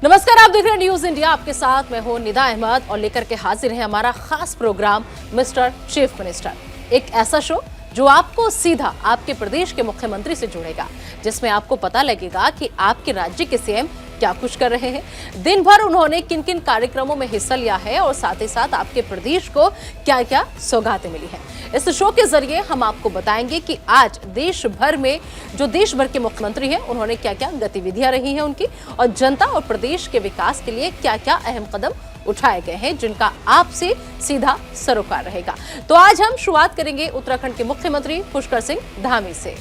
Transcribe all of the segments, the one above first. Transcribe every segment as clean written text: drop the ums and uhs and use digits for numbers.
नमस्कार, आप देख रहे हैं न्यूज इंडिया। आपके साथ मैं हूं निदा अहमद और लेकर के हाजिर है हमारा खास प्रोग्राम मिस्टर चीफ मिनिस्टर। एक ऐसा शो जो आपको सीधा आपके प्रदेश के मुख्यमंत्री से जुड़ेगा, जिसमें आपको पता लगेगा कि आपके राज्य के सीएम क्या कुछ कर रहे हैं, दिन भर उन्होंने किन किन कार्यक्रमों में हिस्सा लिया है और साथ ही साथ आपके प्रदेश को क्या क्या सौगातें मिली हैं। इस शो के जरिए हम आपको बताएंगे कि आज देश भर में जो देश भर के मुख्यमंत्री हैं उन्होंने क्या क्या गतिविधियां रही हैं उनकी, और जनता और प्रदेश के विकास के लिए क्या क्या अहम कदम उठाए गए हैं जिनका आपसे सीधा सरोकार रहेगा। तो आज हम शुरुआत करेंगे उत्तराखंड के मुख्यमंत्री पुष्कर सिंह धामी से।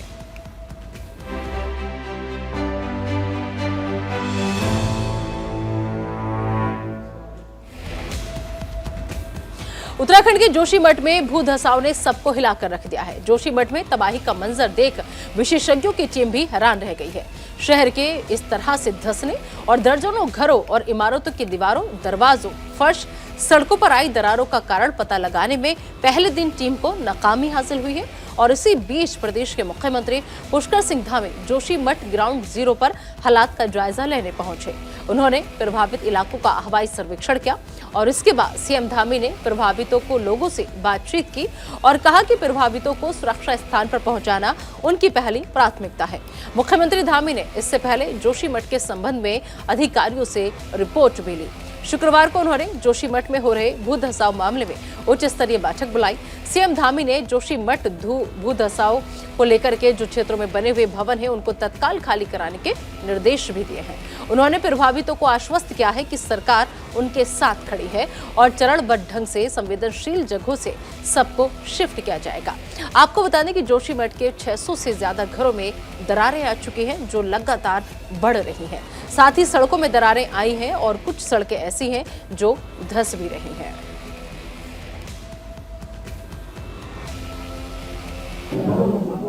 उत्तराखंड के जोशीमठ में भू धसाव ने सबको हिलाकर रख दिया है। जोशीमठ में तबाही का मंजर देख विशेषज्ञों की टीम भी हैरान रह गई है। शहर के इस तरह से धंसने और दर्जनों घरों और इमारतों की दीवारों, दरवाजों, फर्श, सड़कों पर आई दरारों का कारण पता लगाने में पहले दिन टीम को नाकामी हासिल हुई है। और इसी बीच प्रदेश के मुख्यमंत्री पुष्कर सिंह धामी जोशीमठ ग्राउंड जीरो पर हालात का जायजा लेने पहुंचे। उन्होंने प्रभावित इलाकों का हवाई सर्वेक्षण किया और इसके बाद सीएम धामी ने प्रभावितों को लोगों से बातचीत की और कहा कि प्रभावितों को सुरक्षा स्थान पर पहुंचाना उनकी पहली प्राथमिकता है। मुख्यमंत्री धामी ने इससे पहले जोशीमठ के संबंध में अधिकारियों से रिपोर्ट भी ली। शुक्रवार को उन्होंने जोशीमठ में हो रहे भू धसाव मामले में उच्च स्तरीय बैठक बुलाई। सीएम धामी ने जोशीमठ भू धसाव को लेकर के जो क्षेत्रों में बने हुए भवन हैं उनको तत्काल खाली कराने के निर्देश भी दिए हैं। उन्होंने प्रभावितों को आश्वस्त किया है कि सरकार उनके साथ खड़ी है और चरणबद्ध ढंग से संवेदनशील जगहों से सबको शिफ्ट किया जाएगा। आपको बता दें कि जोशीमठ के 600 से ज्यादा घरों में दरारें आ चुकी हैं जो लगातार बढ़ रही हैं। साथ ही सड़कों में दरारें आई हैं और कुछ सड़कें ऐसी हैं जो धंस भी रही हैं।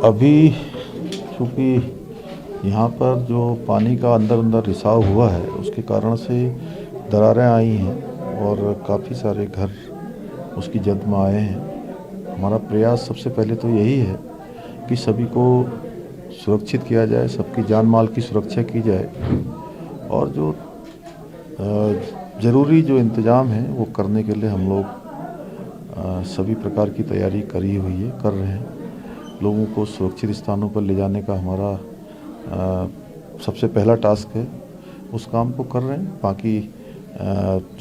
अभी चूँकि यहाँ पर जो पानी का अंदर रिसाव हुआ है उसके कारण से दरारें आई हैं और काफ़ी सारे घर उसकी जद में आए हैं। हमारा प्रयास सबसे पहले तो यही है कि सभी को सुरक्षित किया जाए, सबकी जान माल की सुरक्षा की जाए और जो ज़रूरी जो इंतज़ाम है वो करने के लिए हम लोग सभी प्रकार की तैयारी करी हुई है, कर रहे हैं। लोगों को सुरक्षित स्थानों पर ले जाने का हमारा सबसे पहला टास्क है, उस काम को कर रहे हैं। बाकी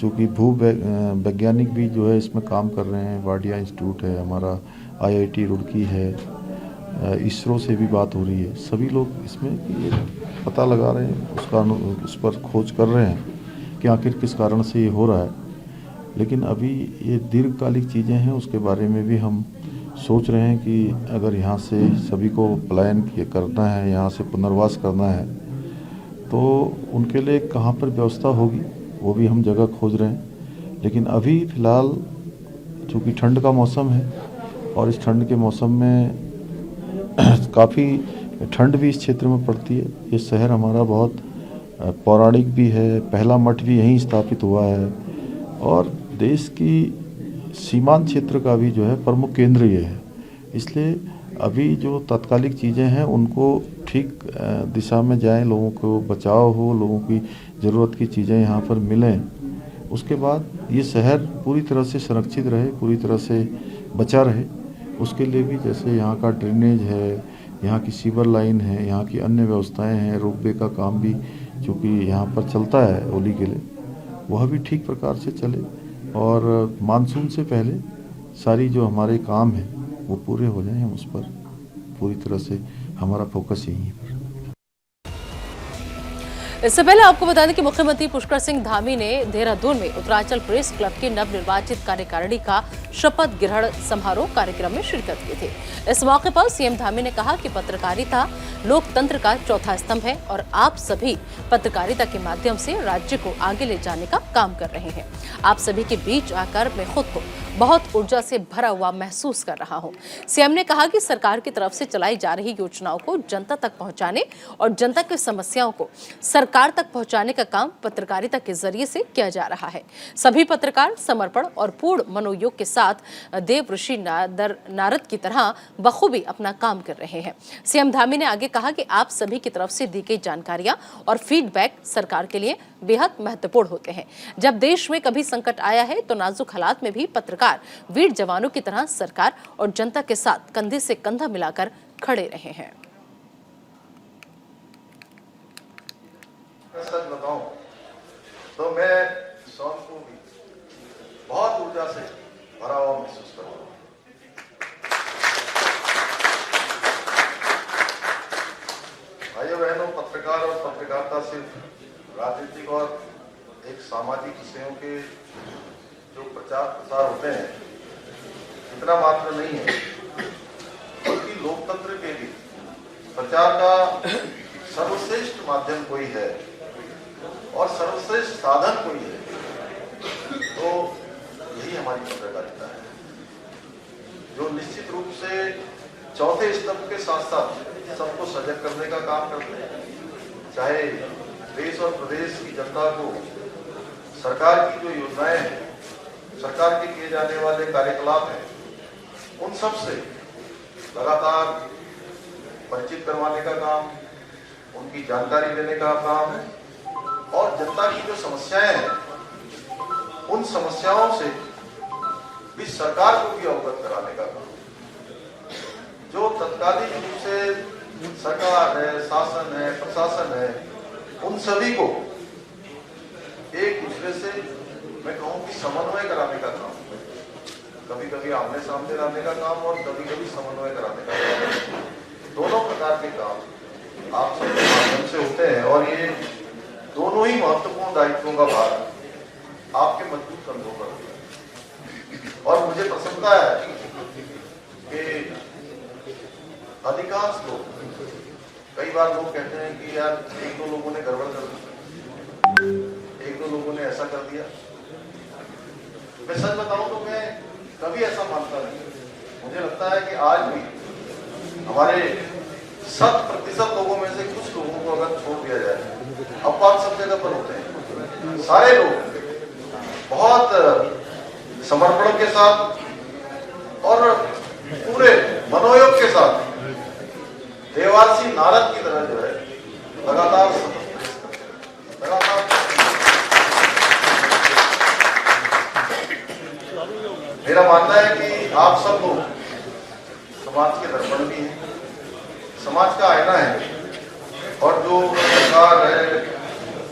चूँकि भू वैज्ञानिक भी जो है इसमें काम कर रहे हैं, वाडिया इंस्टीट्यूट है हमारा, IIT रुड़की है, इसरो से भी बात हो रही है। सभी लोग इसमें ये पता लगा रहे हैं, उस पर खोज कर रहे हैं कि आखिर किस कारण से ये हो रहा है। लेकिन अभी ये दीर्घकालिक चीज़ें हैं, उसके बारे में भी हम सोच रहे हैं कि अगर यहाँ से सभी को पलायन करना है, यहाँ से पुनर्वास करना है तो उनके लिए कहाँ पर व्यवस्था होगी वो भी हम जगह खोज रहे हैं। लेकिन अभी फ़िलहाल चूँकि ठंड का मौसम है और इस ठंड के मौसम में काफ़ी ठंड भी इस क्षेत्र में पड़ती है। ये शहर हमारा बहुत पौराणिक भी है, पहला मठ भी यहीं स्थापित हुआ है और देश की सीमांत क्षेत्र का भी जो है प्रमुख केंद्र ये है। इसलिए अभी जो तात्कालिक चीज़ें हैं उनको ठीक दिशा में जाएं, लोगों को बचाव हो, लोगों की ज़रूरत की चीज़ें यहाँ पर मिलें। उसके बाद ये शहर पूरी तरह से संरक्षित रहे, पूरी तरह से बचा रहे। उसके लिए भी जैसे यहाँ का ड्रेनेज है, यहाँ की सीवर लाइन है, यहाँ की अन्य व्यवस्थाएँ हैं, रोपवे का काम भी चूँकि यहाँ पर चलता है होली के लिए, वह भी ठीक प्रकार से चले और मानसून से पहले सारी जो हमारे काम हैं वो पूरे हो जाएं। हम उस पर पूरी तरह से हमारा फोकस यही है। इससे पहले आपको बता दें कि मुख्यमंत्री पुष्कर सिंह धामी ने देहरादून में उत्तरांचल प्रेस क्लब की नवनिर्वाचित कार्यकारिणी का शपथ ग्रहण समारोह कार्यक्रम में शिरकत की थी। इस मौके पर सीएम धामी ने कहा कि पत्रकारिता लोकतंत्र का चौथा स्तंभ है और आप सभी पत्रकारिता के माध्यम से राज्य को आगे ले जाने का काम कर रहे हैं। आप सभी के बीच आकर मैं खुद को बहुत ऊर्जा से भरा हुआ महसूस कर रहा हूं। सीएम ने कहा कि सरकार की तरफ से चलाई जा रही योजनाओं को जनता तक पहुंचाने और जनता की समस्याओं को सरकार सरकार तक पहुंचाने का काम पत्रकारिता के जरिए से किया जा रहा है। सभी पत्रकार समर्पण और पूर्ण मनोयोग के साथ देव ऋषि नारद की तरह बखूबी अपना काम कर रहे हैं। सीएम धामी ने आगे कहा कि आप सभी की तरफ से दी गई जानकारियां और फीडबैक सरकार के लिए बेहद महत्वपूर्ण होते हैं। जब देश में कभी संकट आया है तो नाजुक हालात में भी पत्रकार वीर जवानों की तरह सरकार और जनता के साथ कंधे से कंधा मिलाकर खड़े रहे हैं। सच बताऊं तो मैं शाम को भी बहुत ऊर्जा से भरा हुआ महसूस कर रहा हूं। भाइयों बहनों, पत्रकार और पत्रकारिता सिर्फ राजनीतिक और एक सामाजिक विषयों के जो प्रचार प्रसार होते हैं इतना मात्र नहीं है, बल्कि लोकतंत्र के लिए प्रचार का सर्वश्रेष्ठ माध्यम कोई है और सर्वश्रेष्ठ साधन कोई है तो यही हमारी पत्रकारिता है, जो निश्चित रूप से चौथे स्तंभ के साथ साथ सबको सजग करने का काम करते हैं। चाहे देश और प्रदेश की जनता को सरकार की जो योजनाएं हैं, सरकार के किए जाने वाले कार्यकलाप हैं, उन सब से लगातार परिचित करवाने का काम, उनकी जानकारी देने का काम है और जनता की जो समस्याएं हैं उन समस्याओं से भी सरकार को भी अवगत कराने का काम। जो तत्कालीन रूप से सरकार है, शासन है, प्रशासन है, उन सभी को एक दूसरे से मैं कहूं कि समन्वय कराने का काम, कभी कभी आमने सामने लाने का काम और कभी कभी समन्वय कराने का काम, दोनों प्रकार के काम आप सबके माध्यम से होते हैं और ये दोनों ही महत्वपूर्ण दायित्वों का भार आपके मजबूत कंधों पर है। और मुझे प्रसन्नता है कि अधिकांश लोग, कई बार लोग कहते हैं कि यार एक दो लोगों ने गड़बड़ कर दी, एक दो लोगों ने ऐसा कर दिया। मैं सच बताऊं तो मैं कभी ऐसा मानता नहीं। मुझे लगता है कि आज भी हमारे 100% लोगों में से कुछ लोगों को अगर छोड़ दिया जाए, अपवाद सब जगह पर होते हैं, सारे लोग बहुत समर्पण के साथ और पूरे मनोयोग के साथ देवासी नारद की तरह जो है लगातार मेरा मानना है कि आप सब लोग समाज के दर्पण भी हैं, समाज का आईना है और जो सरकार है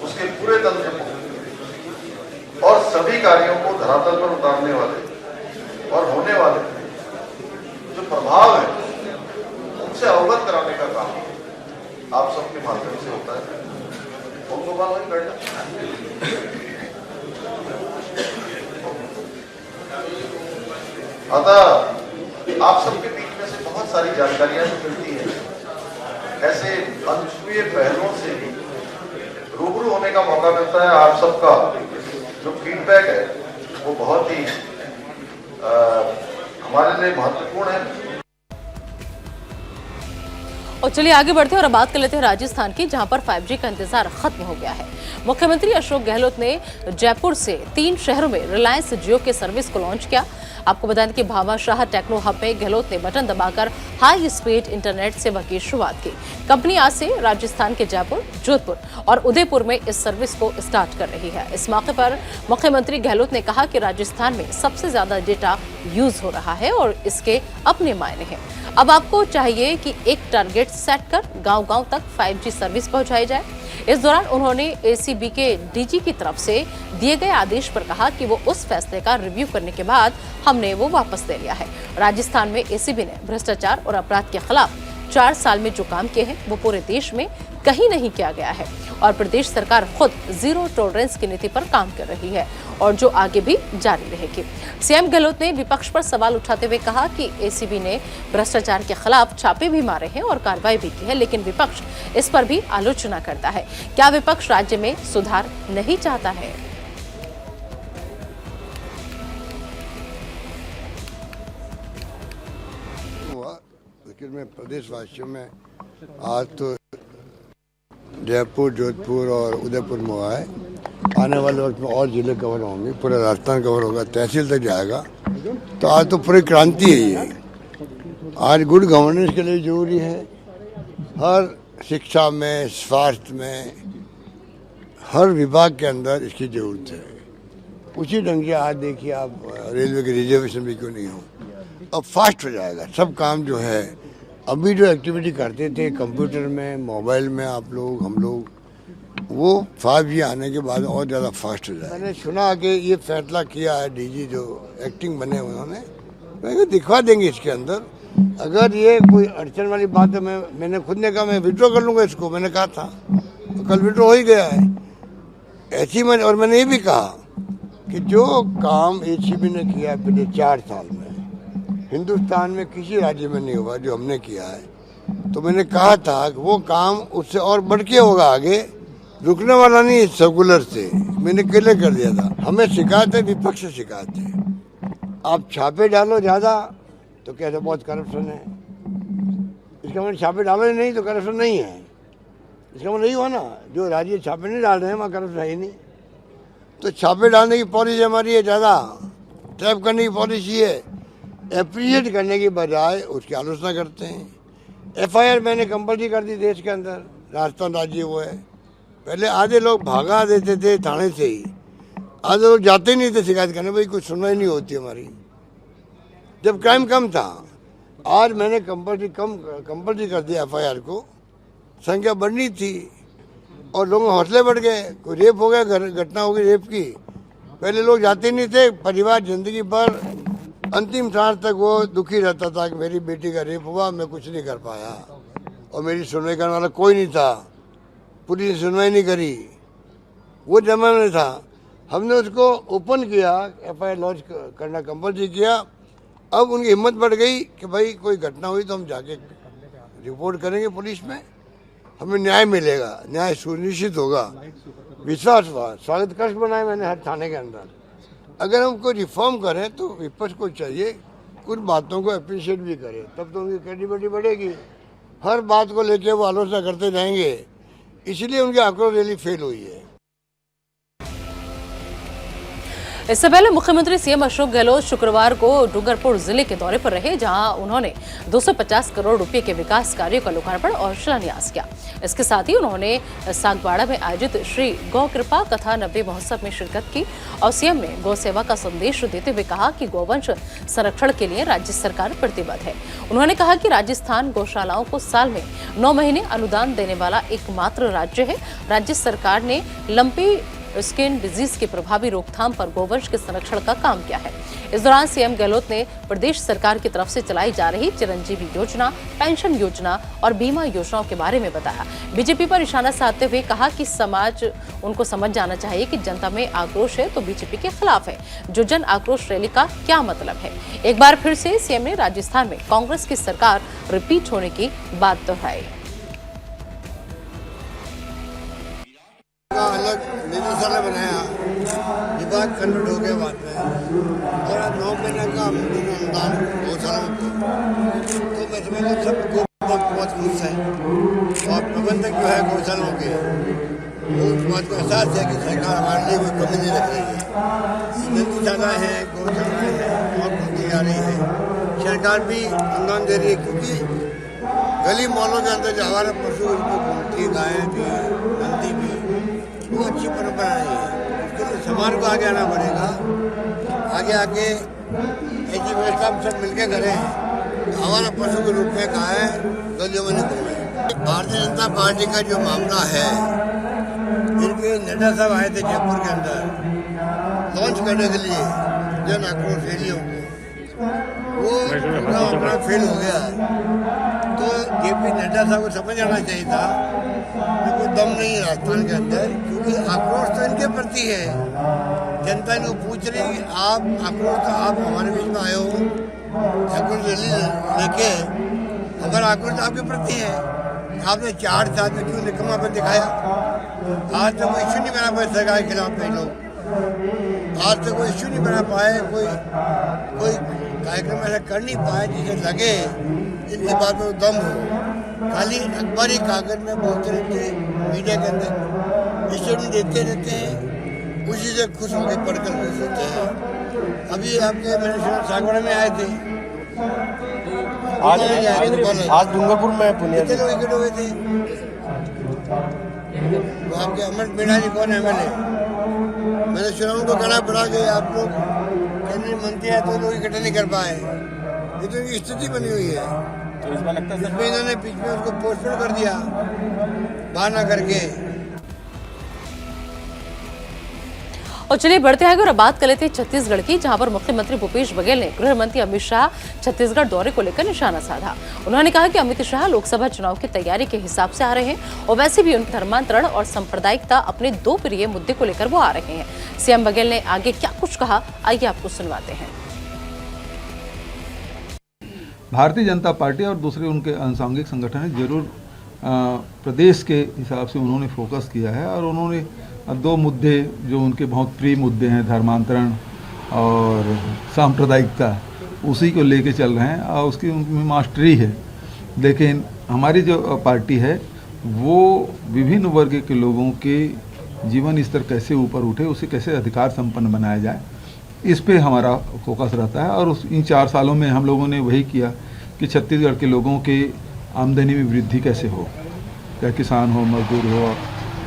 उसके पूरे तंत्र को और सभी कार्यों को धरातल पर उतारने वाले और होने वाले जो प्रभाव है उनसे अवगत कराने का काम आप सबके माध्यम से होता है। उनको बात वही बैठा अतः आप सबके बीच में से बहुत सारी जानकारियां जो मिलती है, ऐसे अनछुए पहलुओं से भी रूबरू होने का मौका मिलता है। आप सबका जो फीडबैक है वो बहुत ही हमारे लिए महत्वपूर्ण है। और चलिए आगे बढ़ते हैं और अब बात कर लेते हैं राजस्थान की, जहां पर 5G का इंतजार खत्म हो गया है। मुख्यमंत्री अशोक गहलोत ने जयपुर से 3 शहरों में रिलायंस जियो के सर्विस को लॉन्च किया। आपको बता दें कि भामाशाह टेक्नो हब में गहलोत ने बटन दबाकर हाई स्पीड इंटरनेट सेवा की शुरुआत की। कंपनी आज से राजस्थान के जयपुर, जोधपुर और उदयपुर में इस सर्विस को स्टार्ट कर रही है। इस मौके पर मुख्यमंत्री गहलोत ने कहा कि राजस्थान में सबसे ज्यादा डेटा यूज हो रहा है और इसके अपने मायने हैं। अब आपको चाहिए कि एक टारगेट सेट कर गांव-गांव तक 5G सर्विस पहुंचाई जाए। इस दौरान उन्होंने एसीबी के डीजी की तरफ से दिए गए आदेश पर कहा कि वो उस फैसले का रिव्यू करने के बाद हमने वो वापस ले लिया है। राजस्थान में एसीबी ने भ्रष्टाचार और अपराध के खिलाफ 4 साल में जो काम किए हैं वो पूरे देश में कहीं नहीं किया गया है और प्रदेश सरकार खुद जीरो टॉलरेंस की नीति पर काम कर रही है और जो आगे भी जारी रहेगी। सीएम गहलोत ने विपक्ष पर सवाल उठाते हुए कहा कि एसीबी ने भ्रष्टाचार के खिलाफ छापे भी मारे हैं और कार्रवाई भी की है, लेकिन विपक्ष इस पर भी आलोचना करता है। क्या विपक्ष राज्य में सुधार नहीं चाहता है? लेकिन मैं प्रदेशवासियों में आज तो जयपुर, जोधपुर और उदयपुर में हुआ है। आने वाले वक्त में और जिले कवर होंगे, पूरा राजस्थान कवर होगा, तहसील तक जाएगा। तो आज तो पूरी क्रांति है ये। आज गुड गवर्नेंस के लिए जरूरी है। हर शिक्षा में, स्वास्थ्य में, हर विभाग के अंदर इसकी जरूरत है। उसी ढंग से आज देखिए आप रेलवे के रिजर्वेशन भी क्यों नहीं हो, अब फास्ट हो जाएगा सब काम जो है। अभी जो एक्टिविटी करते थे कंप्यूटर में, मोबाइल में आप लोग, हम लोग, वो 5G आने के बाद और ज़्यादा फास्ट हो जाएगा। मैंने सुना कि ये फैसला किया है डीजी जो एक्टिंग बने उन्होंने, मैंने दिखवा देंगे इसके अंदर। अगर ये कोई अड़चन वाली बात है, मैंने खुद ने कहा मैं विड्रॉ कर लूँगा इसको, मैंने कहा था, तो कल विड्रॉ हो ही गया है। ऐसी और मैंने ये भी कहा कि जो काम एसीबी ने किया है पिछले 4 साल में, हिंदुस्तान में किसी राज्य में नहीं हुआ जो हमने किया है। तो मैंने कहा था कि वो काम उससे और बढ़ के होगा आगे, रुकने वाला नहीं। सर्कुलर से मैंने क्लियर कर दिया था। हमें शिकायत है, विपक्ष से शिकायत है। आप छापे डालो ज़्यादा तो कहते बहुत करप्शन है। इसका मतलब छापे डालो ही नहीं तो करप्शन नहीं है, इसका मतलब नहीं हुआ ना। जो राज्य छापे नहीं डाल रहे हैं वहाँ करप्शन है ही नहीं। तो छापे डालने की पॉलिसी हमारी है, ज़्यादा ट्रैप करने की पॉलिसी है। एप्रिशिएट करने की बजाय उसकी आलोचना करते हैं। FIR मैंने कंपल्सरी कर दी देश के अंदर, राजस्थान राज्य वो है। पहले आधे लोग भागा देते थे थाने से ही, आधे लोग जाते ही नहीं थे शिकायत करने, भाई कुछ सुनवाई नहीं होती हमारी, जब क्राइम कम था। आज मैंने कंपल्सरी कर दिया FIR को, संख्या बढ़नी थी और लोगों के हौसले बढ़ गए। कोई रेप हो गया, घटना हो गई रेप की, पहले लोग जाते नहीं थे। परिवार जिंदगी भर अंतिम सांस तक वो दुखी रहता था कि मेरी बेटी का रेप हुआ, मैं कुछ नहीं कर पाया और मेरी सुनवाई करने वाला कोई नहीं था, पुलिस ने सुनवाई नहीं करी। वो जमाना में था। हमने उसको ओपन किया, FIR लॉन्च करना कंपल्सरी किया। अब उनकी हिम्मत बढ़ गई कि भाई कोई घटना हुई तो हम जाके रिपोर्ट करेंगे पुलिस में, हमें न्याय मिलेगा, न्याय सुनिश्चित होगा। विश्वास हुआ, स्वागत कक्ष बनाए मैंने हर थाने के अंदर। अगर हम कोई रिफॉर्म करें तो विपक्ष को चाहिए कुछ बातों को अप्रिशिएट भी करे, तब तो उनकी क्रेडिबिलिटी बढ़ेगी। हर बात को लेके वो आलोचना करते रहेंगे, इसलिए उनकी आक्रोश रैली फेल हुई है। इससे पहले मुख्यमंत्री CM अशोक गहलोत शुक्रवार को डूंगरपुर जिले के दौरे पर रहे, जहां उन्होंने 250 करोड़ रुपए के विकास कार्यों का लोकार्पण और शिलान्यास किया। इसके साथ ही उन्होंने सागबाड़ा में आयोजित श्री गौ कृपा कथा 90 महोत्सव में शिरकत की और CM ने गौ सेवा का संदेश देते हुए कहा कि गौवंश संरक्षण के लिए राज्य सरकार प्रतिबद्ध है। उन्होंने कहा कि राजस्थान गौशालाओं को साल में 9 महीने अनुदान देने वाला एकमात्र राज्य है। राज्य सरकार ने लंपी स्किन डिजीज की प्रभावी रोकथाम पर गौवंश के संरक्षण का काम किया है। इस दौरान CM गहलोत ने प्रदेश सरकार की तरफ से चलाई जा रही चिरंजीवी योजना, पेंशन योजना और बीमा योजनाओं के बारे में बताया। बीजेपी पर निशाना साधते हुए कहा कि समाज उनको समझ जाना चाहिए कि जनता में आक्रोश है तो बीजेपी के खिलाफ है। जो जन आक्रोश रैली का क्या मतलब है? एक बार फिर से CM ने राजस्थान में कांग्रेस की सरकार रिपीट होने की बात दोहराई। अलग निदेशालय बनाया, विभाग कन्वर्ट हो गया बाद में, और अब 9 महीने का अनुदान गौशालाओं को, तो मैं समझ सबको बहुत खुश है। और प्रबंधक जो है गौशालाओं के, वो उस बात को एहसास है कि सरकार हमारे लिए कोई कमी नहीं रख रही है। निदेशालय है, गौशालाएँ हैं, और खुलती जा रही है। सरकार भी अनुदान दे रही है, क्योंकि गली मोहल्लों के अंदर जो हमारे पशु घूमती, गायें भी, नंदी भी, वो अच्छी परंपरा नहीं है। उसके लिए समाज को आगे आना पड़ेगा। आगे आके ऐसी व्यवस्था हम सब मिलकर करें, हमारा पशु के रूप में गाय गलियों में नहीं घूमे। भारतीय जनता पार्टी का जो मामला है, इनके नड्डा साहब आए थे जयपुर के अंदर लॉन्च करने के लिए जन आक्रोश रैलियों को, वो अपना फेल हो गया। तो JP नड्डा साहब को समझ आना चाहिए था कि कोई दम नहीं है राजस्थान के अंदर, क्योंकि आक्रोश तो इनके प्रति है। जनता इनको पूछ रही है, आप आक्रोश तो आप हमारे बीच में आए हो, आक्रोश रैली लेके, हमारा आक्रोश आपके प्रति है। आपने 4 साल में क्यों निकम्मापन दिखाया? आज तक कोई इश्यू नहीं बना पाए सरकार के खिलाफ कई लोग, आज तक कोई इश्यू नहीं बना पाए, कोई कार्यक्रम ऐसा कर नहीं पाए जिसे लगे इनकी बात में दम हो। खाली अखबारी कागज में बोलते रहते हैं, मीडिया के अंदर स्टेटमेंट देते रहते हैं, उसी से खुश होकर पढ़कर खुश होते हैं। अभी आपके मैंने सागवाड़ा में आए थे, आज डूंगरपुर में पुणे कितने लोग इकट्ठे हुए थे। वो आपके अमर मीणा जी कौन है, मैंने सुना उनको कहना पड़ा कि आप लोग केंद्रीय मंत्री है तो लोग इकट्ठे नहीं कर पाए। ये तो इनकी स्थिति बनी हुई है। तो इस बार लगता है इसमें इन्होंने बीच में उसको पोस्टपोन कर दिया बाहर ना करके। और चलिए बढ़ते आगे और अब बात कर लेते हैं छत्तीसगढ़ की, जहां पर मुख्यमंत्री भूपेश बघेल ने गृह मंत्री अमित शाह छत्तीसगढ़ दौरे को लेकर निशाना साधा। उन्होंने कहा कि अमित शाह लोकसभा चुनाव की तैयारी के हिसाब से आ रहे हैं और वैसे भी उनके धर्मांतरण और सांप्रदायिकता अपने दो प्रिय मुद्दे को लेकर वो आ रहे हैं। सीएम बघेल ने आगे क्या कुछ कहा, आइए आपको सुनवाते हैं। भारतीय जनता पार्टी और दूसरे उनके आनुषंगिक संगठन है, जरूर प्रदेश के हिसाब से उन्होंने फोकस किया है और उन्होंने दो मुद्दे जो उनके बहुत प्रिय मुद्दे हैं, धर्मांतरण और सांप्रदायिकता, उसी को लेके चल रहे हैं और उसकी उनकी मास्टरी है। लेकिन हमारी जो पार्टी है वो विभिन्न वर्ग के लोगों के जीवन स्तर कैसे ऊपर उठे, उसे कैसे अधिकार संपन्न बनाया जाए, इस पे हमारा फोकस रहता है। और इन 4 सालों में हम लोगों ने वही किया कि छत्तीसगढ़ के लोगों के आमदनी में वृद्धि कैसे हो, चाहे किसान हो, मजदूर हो,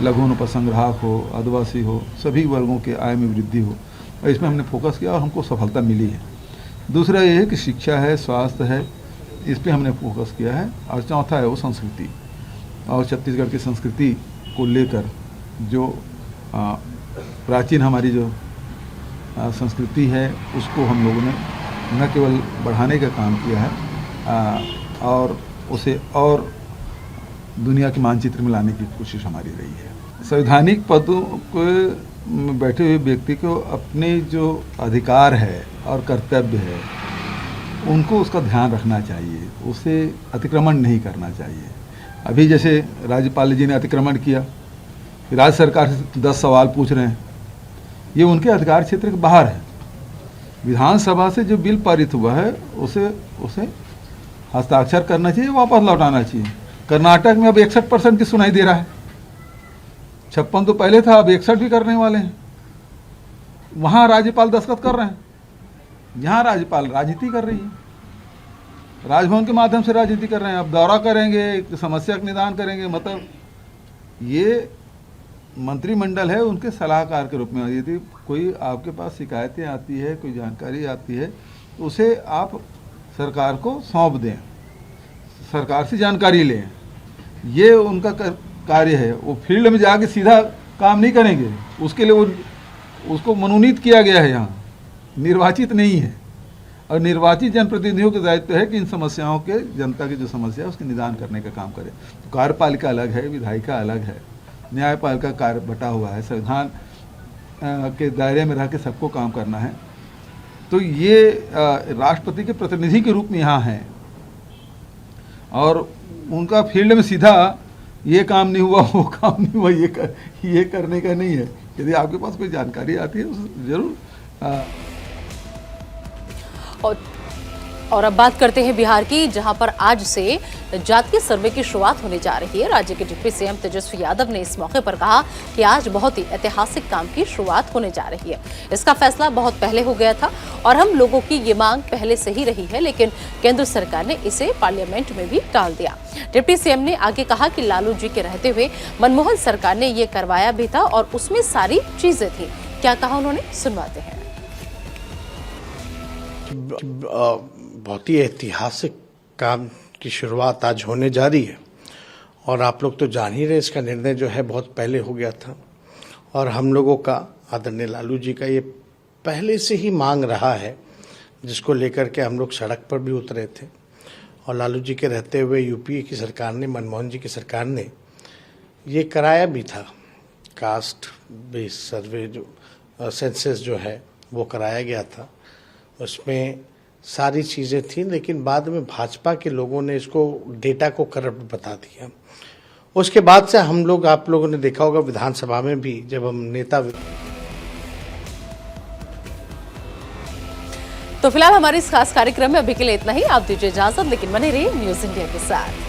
लघु उपसंग्राहक हो, आदिवासी हो, सभी वर्गों के आय में वृद्धि हो, और इसमें हमने फोकस किया और हमको सफलता मिली है। दूसरा ये है कि शिक्षा है, स्वास्थ्य है, इस पे हमने फोकस किया है। और चौथा है वो संस्कृति, और छत्तीसगढ़ की संस्कृति को लेकर जो प्राचीन हमारी जो संस्कृति है उसको हम लोगों ने न केवल बढ़ाने का काम किया है और उसे और दुनिया के मानचित्र में लाने की कोशिश हमारी रही है। संवैधानिक पदों को बैठे हुए व्यक्ति को अपने जो अधिकार है और कर्तव्य है उनको उसका ध्यान रखना चाहिए, उसे अतिक्रमण नहीं करना चाहिए। अभी जैसे राज्यपाल जी ने अतिक्रमण किया, राज्य सरकार से 10 सवाल पूछ रहे हैं, ये उनके अधिकार क्षेत्र के बाहर है। विधानसभा से जो बिल पारित हुआ है उसे हस्ताक्षर करना चाहिए, वापस लौटाना चाहिए। कर्नाटक में अब 61% की सुनाई दे रहा है, 56 तो पहले था, अब 61 भी करने वाले हैं। वहाँ राज्यपाल दस्तखत कर रहे हैं, यहाँ राज्यपाल राजनीति कर रही है, राजभवन के माध्यम से राजनीति कर रहे हैं। अब दौरा करेंगे, समस्या का निदान करेंगे, मतलब ये मंत्रिमंडल है उनके सलाहकार के रूप में। यदि कोई आपके पास शिकायतें आती है, कोई जानकारी आती है, तो उसे आप सरकार को सौंप दें, सरकार से जानकारी लें, ये उनका कार्य है। वो फील्ड में जाके सीधा काम नहीं करेंगे, उसके लिए उसको मनोनीत किया गया है, यहाँ निर्वाचित नहीं है। और निर्वाचित जनप्रतिनिधियों का दायित्व है कि इन समस्याओं के, जनता की जो समस्या है उसके निदान करने का काम करें। तो कार्यपालिका अलग है, विधायिका अलग है, न्यायपालिका कार्य बटा हुआ है, संविधान के दायरे में रह के सबको काम करना है। तो ये राष्ट्रपति के प्रतिनिधि के रूप में यहाँ हैं और उनका फील्ड में सीधा ये काम नहीं हुआ, वो काम नहीं हुआ, ये करने का नहीं है। यदि आपके पास कोई जानकारी आती है उसे जरूर और अब बात करते हैं बिहार की, जहां पर आज से जातीय सर्वे की शुरुआत होने जा रही है। राज्य के डिप्टी सीएम तेजस्वी यादव ने इस मौके पर कहा कि आज बहुत ही ऐतिहासिक काम की शुरुआत होने जा रही है। इसका फैसला बहुत पहले हो गया था और हम लोगों की ये मांग पहले से ही रही है, लेकिन केंद्र सरकार ने इसे पार्लियामेंट में भी टाल दिया। डिप्टी सीएम ने आगे कहा कि लालू जी के रहते हुए मनमोहन सरकार ने ये करवाया भी था और उसमें सारी चीजें थी। क्या कहा उन्होंने, सुनवाते हैं। बहुत ही ऐतिहासिक काम की शुरुआत आज होने जा रही है और आप लोग तो जान ही रहे, इसका निर्णय जो है बहुत पहले हो गया था और हम लोगों का, आदरणीय लालू जी का ये पहले से ही मांग रहा है, जिसको लेकर के हम लोग सड़क पर भी उतरे थे। और लालू जी के रहते हुए यूपीए की सरकार ने, मनमोहन जी की सरकार ने ये कराया भी था। कास्ट बेस सर्वे जो सेंसस जो है वो कराया गया था, उसमें सारी चीज़ें थी, लेकिन बाद में भाजपा के लोगों ने इसको डेटा को करप्ट बता दिया। उसके बाद से हम लोग, आप लोगों ने देखा होगा विधानसभा में भी जब हम नेता। तो फिलहाल हमारे इस खास कार्यक्रम में अभी के लिए इतना ही। आप दीजिए इजाजत, लेकिन बने रहिए न्यूज़ इंडिया के साथ।